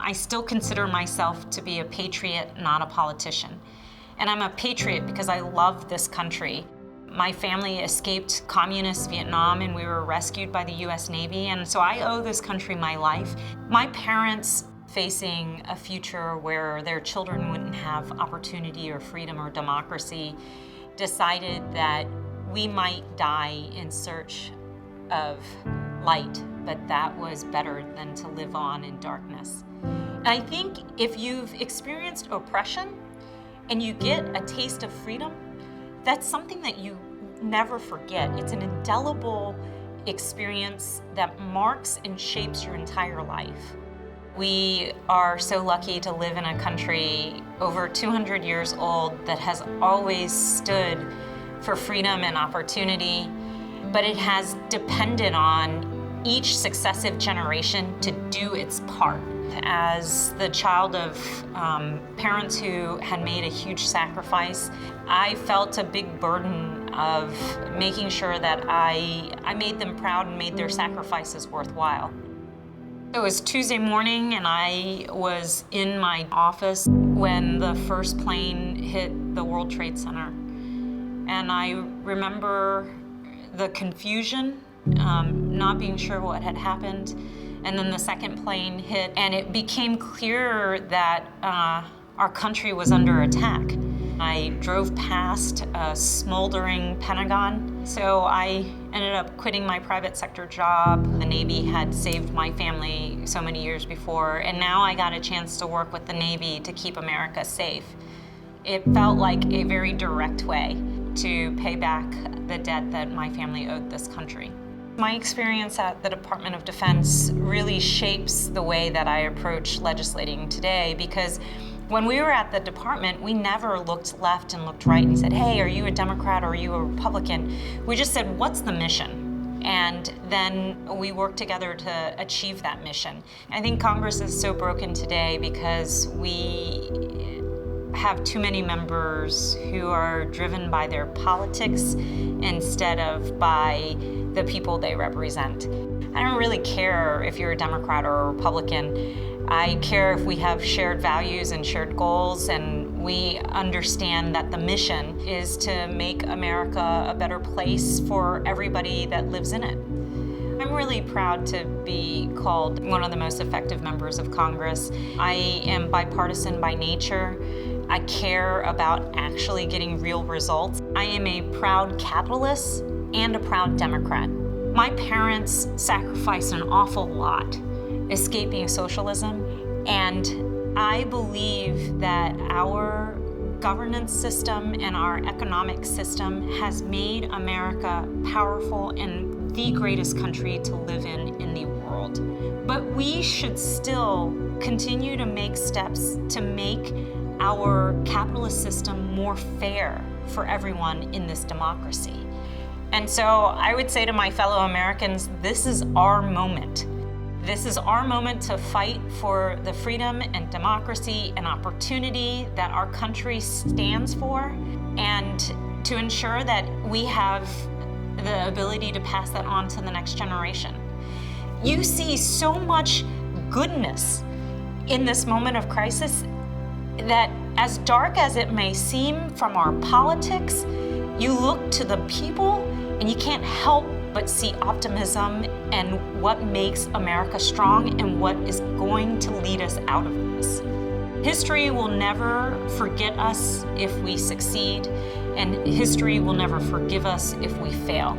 I still consider myself to be a patriot, not a politician. And I'm a patriot because I love this country. My family escaped communist Vietnam and we were rescued by the US Navy, and so I owe this country my life. My parents, facing a future where their children wouldn't have opportunity or freedom or democracy, decided that we might die in search of light, but that was better than to live on in darkness. And I think if you've experienced oppression and you get a taste of freedom, that's something that you never forget. It's an indelible experience that marks and shapes your entire life. We are so lucky to live in a country over 200 years old that has always stood for freedom and opportunity, but it has depended on each successive generation to do its part. As the child of parents who had made a huge sacrifice, I felt a big burden of making sure that I made them proud and made their sacrifices worthwhile. It was Tuesday morning and I was in my office when the first plane hit the World Trade Center. And I remember the confusion, not being sure what had happened. And then the second plane hit, and it became clear that our country was under attack. I drove past a smoldering Pentagon, so I ended up quitting my private sector job. The Navy had saved my family so many years before, and now I got a chance to work with the Navy to keep America safe. It felt like a very direct way to pay back the debt that my family owed this country. My experience at the Department of Defense really shapes the way that I approach legislating today, because when we were at the department, we never looked left and looked right and said, hey, are you a Democrat or are you a Republican? We just said, what's the mission? And then we worked together to achieve that mission. I think Congress is so broken today because we have too many members who are driven by their politics instead of by the people they represent. I don't really care if you're a Democrat or a Republican. I care if we have shared values and shared goals, and we understand that the mission is to make America a better place for everybody that lives in it. I'm really proud to be called one of the most effective members of Congress. I am bipartisan by nature. I care about actually getting real results. I am a proud capitalist and a proud Democrat. My parents sacrificed an awful lot escaping socialism, and I believe that our governance system and our economic system has made America powerful and the greatest country to live in the world. But we should still continue to make steps to make our capitalist system more fair for everyone in this democracy. And so I would say to my fellow Americans, this is our moment. This is our moment to fight for the freedom and democracy and opportunity that our country stands for, and to ensure that we have the ability to pass that on to the next generation. You see so much goodness in this moment of crisis that, as dark as it may seem from our politics, you look to the people and you can't help but see optimism and what makes America strong and what is going to lead us out of this. History will never forget us if we succeed, and history will never forgive us if we fail.